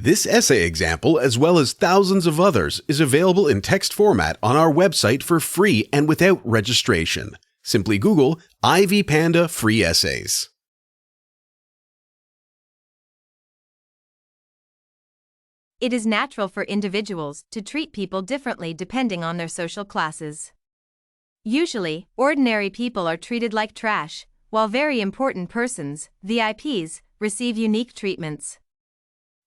This essay example, as well as thousands of others, is available in text format on our website for free and without registration. Simply Google Ivy Panda Free Essays. It is natural for individuals to treat people differently depending on their social classes. Usually, ordinary people are treated like trash, while very important persons, VIPs, receive unique treatments.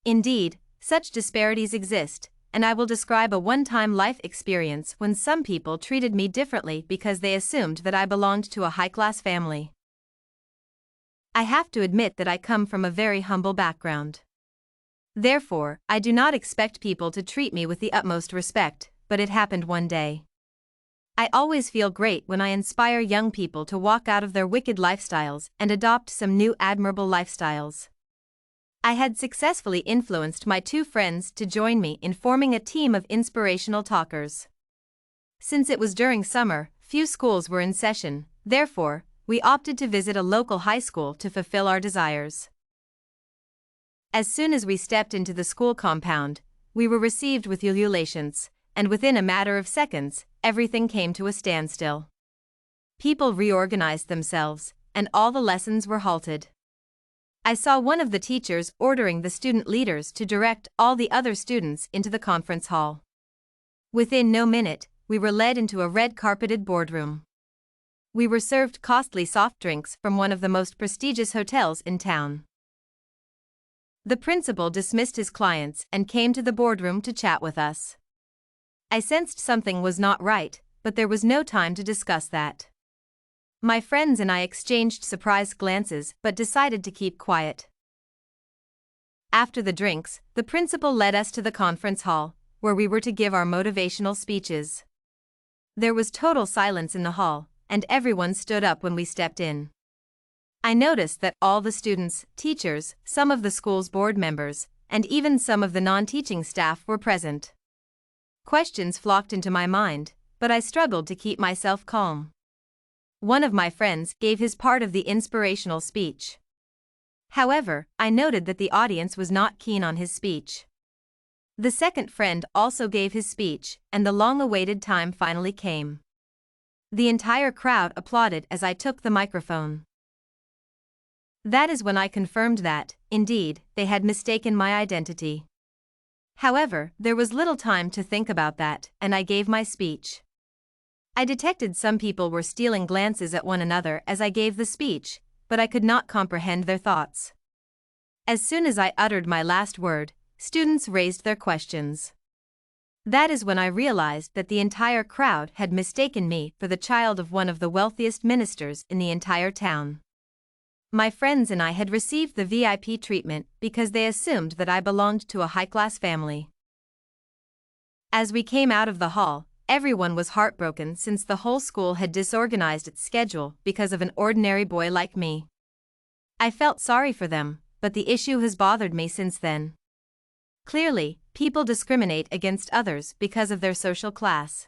Indeed, such disparities exist, and I will describe a one-time life experience when some people treated me differently because they assumed that I belonged to a high-class family. I have to admit that I come from a very humble background. Therefore, I do not expect people to treat me with the utmost respect, but it happened one day. I always feel great when I inspire young people to walk out of their wicked lifestyles and adopt some new admirable lifestyles. I had successfully influenced my two friends to join me in forming a team of inspirational talkers. Since it was during summer, few schools were in session, therefore, we opted to visit a local high school to fulfill our desires. As soon as we stepped into the school compound, we were received with ululations, and within a matter of seconds, everything came to a standstill. People reorganized themselves, and all the lessons were halted. I saw one of the teachers ordering the student leaders to direct all the other students into the conference hall. Within no minute, we were led into a red-carpeted boardroom. We were served costly soft drinks from one of the most prestigious hotels in town. The principal dismissed his clients and came to the boardroom to chat with us. I sensed something was not right, but there was no time to discuss that. My friends and I exchanged surprised glances but decided to keep quiet. After the drinks, the principal led us to the conference hall, where we were to give our motivational speeches. There was total silence in the hall, and everyone stood up when we stepped in. I noticed that all the students, teachers, some of the school's board members, and even some of the non-teaching staff were present. Questions flocked into my mind, but I struggled to keep myself calm. One of my friends gave his part of the inspirational speech. However, I noted that the audience was not keen on his speech. The second friend also gave his speech, and the long-awaited time finally came. The entire crowd applauded as I took the microphone. That is when I confirmed that, indeed, they had mistaken my identity. However, there was little time to think about that, and I gave my speech. I detected some people were stealing glances at one another as I gave the speech, but I could not comprehend their thoughts. As soon as I uttered my last word, students raised their questions. That is when I realized that the entire crowd had mistaken me for the child of one of the wealthiest ministers in the entire town. My friends and I had received the VIP treatment because they assumed that I belonged to a high-class family. As we came out of the hall, everyone was heartbroken since the whole school had disorganized its schedule because of an ordinary boy like me. I felt sorry for them, but the issue has bothered me since then. Clearly, people discriminate against others because of their social class.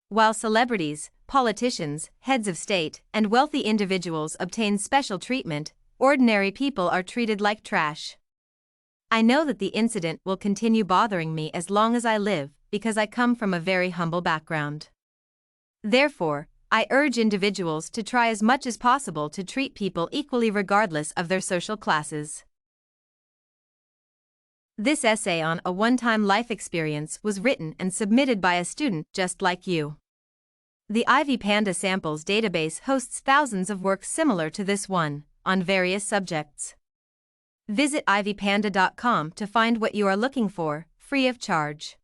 While celebrities, politicians, heads of state, and wealthy individuals obtain special treatment, ordinary people are treated like trash. I know that the incident will continue bothering me as long as I live, because I come from a very humble background. Therefore, I urge individuals to try as much as possible to treat people equally regardless of their social classes. This essay on a one-time life experience was written and submitted by a student just like you. The Ivy Panda Samples database hosts thousands of works similar to this one, on various subjects. Visit ivypanda.com to find what you are looking for, free of charge.